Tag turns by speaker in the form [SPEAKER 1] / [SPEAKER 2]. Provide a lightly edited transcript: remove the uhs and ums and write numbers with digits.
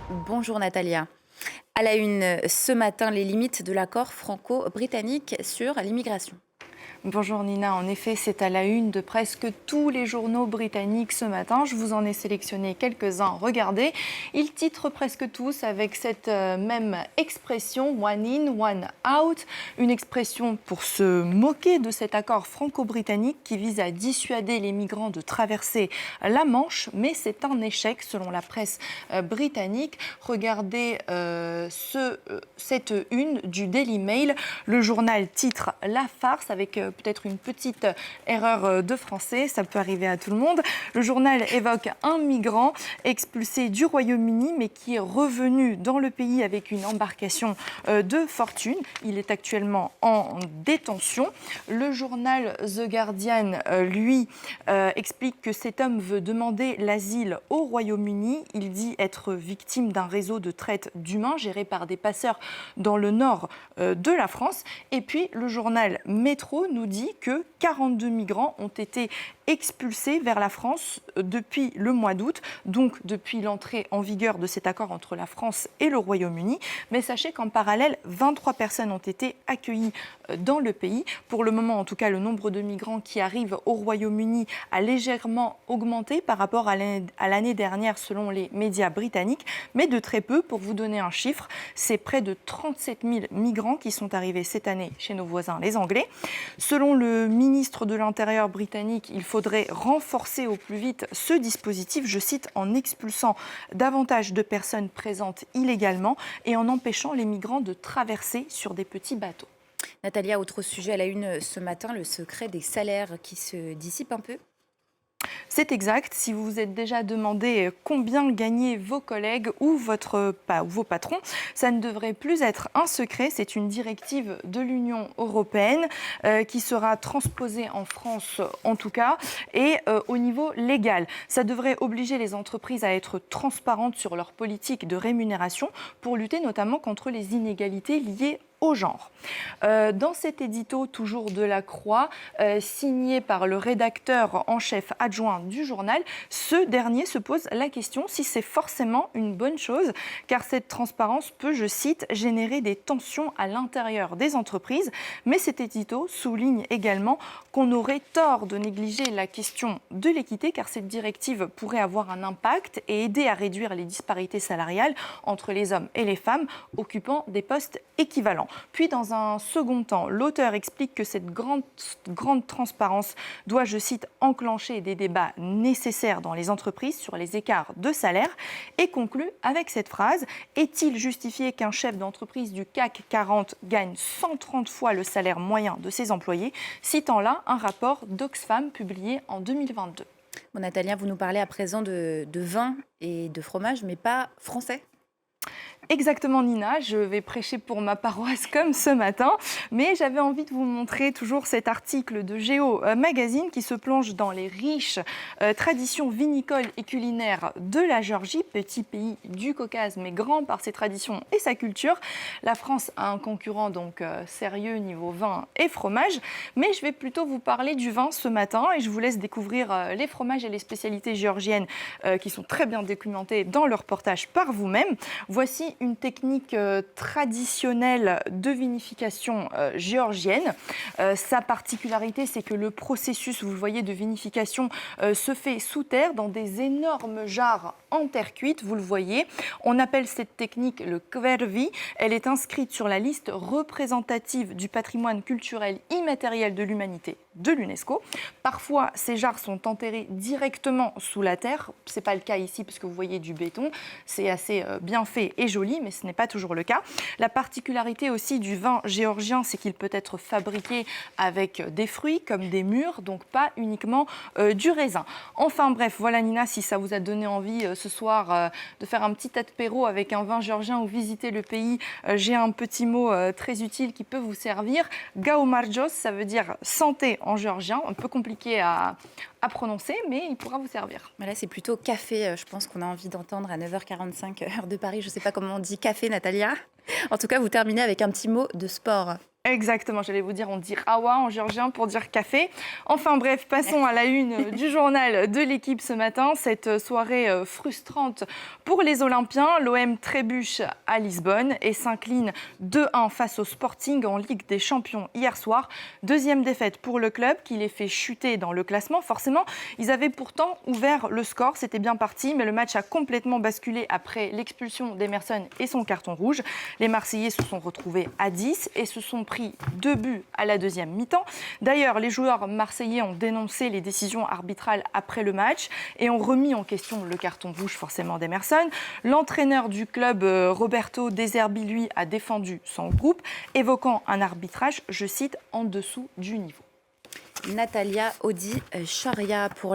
[SPEAKER 1] Bonjour Natalia. À la une, ce matin, les limites de l'accord franco-britannique sur l'immigration.
[SPEAKER 2] Bonjour Nina, en effet c'est à la une de presque tous les journaux britanniques ce matin. Je vous en ai sélectionné quelques-uns, regardez. Ils titrent presque tous avec cette même expression, one in, one out. Une expression pour se moquer de cet accord franco-britannique qui vise à dissuader les migrants de traverser la Manche. Mais c'est un échec selon la presse britannique. Regardez cette une du Daily Mail. Le journal titre La farce avec peut-être une petite erreur de français, ça peut arriver à tout le monde. Le journal évoque un migrant expulsé du Royaume-Uni mais qui est revenu dans le pays avec une embarcation de fortune. Il est actuellement en détention. Le journal The Guardian, lui, explique que cet homme veut demander l'asile au Royaume-Uni. Il dit être victime d'un réseau de traite d'humains géré par des passeurs dans le nord de la France. Et puis, le journal Métro nous dit que 42 migrants ont été expulsés vers la France depuis le mois d'août, donc depuis l'entrée en vigueur de cet accord entre la France et le Royaume-Uni. Mais sachez qu'en parallèle, 23 personnes ont été accueillies dans le pays. Pour le moment, en tout cas, le nombre de migrants qui arrivent au Royaume-Uni a légèrement augmenté par rapport à l'année dernière selon les médias britanniques, mais de très peu. Pour vous donner un chiffre, c'est près de 37 000 migrants qui sont arrivés cette année chez nos voisins les Anglais. Selon le ministre de l'Intérieur britannique, il faudrait renforcer au plus vite ce dispositif, je cite, en expulsant davantage de personnes présentes illégalement et en empêchant les migrants de traverser sur des petits bateaux.
[SPEAKER 1] Natalia, autre sujet à la une ce matin, le secret des salaires qui se dissipe un peu.
[SPEAKER 2] C'est exact. Si vous vous êtes déjà demandé combien gagnaient vos collègues ou vos patrons, ça ne devrait plus être un secret. C'est une directive de l'Union européenne qui sera transposée en France en tout cas et au niveau légal. Ça devrait obliger les entreprises à être transparentes sur leur politique de rémunération pour lutter notamment contre les inégalités liées au genre. Dans cet édito, toujours de la Croix, signé par le rédacteur en chef adjoint du journal, ce dernier se pose la question si c'est forcément une bonne chose, car cette transparence peut, je cite, générer des tensions à l'intérieur des entreprises. Mais cet édito souligne également qu'on aurait tort de négliger la question de l'équité, car cette directive pourrait avoir un impact et aider à réduire les disparités salariales entre les hommes et les femmes occupant des postes équivalents. Puis, dans un second temps, l'auteur explique que cette grande transparence doit, je cite, enclencher des débats nécessaires dans les entreprises sur les écarts de salaire et conclut avec cette phrase: est-il justifié qu'un chef d'entreprise du CAC 40 gagne 130 fois le salaire moyen de ses employés, citant là un rapport d'Oxfam publié en 2022.
[SPEAKER 1] Bon, Natalia, vous nous parlez à présent de vin et de fromage, mais pas français.
[SPEAKER 2] Exactement Nina, je vais prêcher pour ma paroisse comme ce matin, mais j'avais envie de vous montrer toujours cet article de Géo Magazine qui se plonge dans les riches traditions vinicoles et culinaires de la Géorgie, petit pays du Caucase mais grand par ses traditions et sa culture. La France a un concurrent donc sérieux niveau vin et fromage, mais je vais plutôt vous parler du vin ce matin et je vous laisse découvrir les fromages et les spécialités géorgiennes qui sont très bien documentées dans le reportage par vous-même. Voici une technique traditionnelle de vinification géorgienne. Sa particularité, c'est que le processus, vous le voyez, de vinification se fait sous terre dans des énormes jarres en terre cuite, vous le voyez. On appelle cette technique le kvervi. Elle est inscrite sur la liste représentative du patrimoine culturel immatériel de l'humanité de l'UNESCO. Parfois, ces jarres sont enterrées directement sous la terre. Ce n'est pas le cas ici parce que vous voyez du béton. C'est assez bien fait et joli, mais ce n'est pas toujours le cas. La particularité aussi du vin géorgien, c'est qu'il peut être fabriqué avec des fruits comme des mûres, donc pas uniquement du raisin. Enfin bref, voilà Nina, si ça vous a donné envie ce soir de faire un petit apéro avec un vin géorgien ou visiter le pays, j'ai un petit mot très utile qui peut vous servir. Gaumarjos, ça veut dire santé en géorgien, un peu compliqué à prononcer, mais il pourra vous servir.
[SPEAKER 1] Là, c'est plutôt café, je pense qu'on a envie d'entendre à 9h45 heure de Paris. Je ne sais pas comment on dit café, Natalia. En tout cas, vous terminez avec un petit mot de sport.
[SPEAKER 2] Exactement, j'allais vous dire, on dit rawa en géorgien pour dire café. Enfin bref, passons à la une du journal de l'équipe ce matin. Cette soirée frustrante pour les Olympiens. L'OM trébuche à Lisbonne et s'incline 2-1 face au Sporting en Ligue des Champions hier soir. Deuxième défaite pour le club qui les fait chuter dans le classement. Forcément, ils avaient pourtant ouvert le score, c'était bien parti, mais le match a complètement basculé après l'expulsion d'Emerson et son carton rouge. Les Marseillais se sont retrouvés à 10 et se sont pris 2 buts à la deuxième mi-temps. D'ailleurs, les joueurs marseillais ont dénoncé les décisions arbitrales après le match et ont remis en question le carton rouge forcément d'Emerson. L'entraîneur du club, Roberto De Zerbi, lui, a défendu son groupe, évoquant un arbitrage, je cite, en dessous du niveau.
[SPEAKER 1] Natalia Audi Charia pour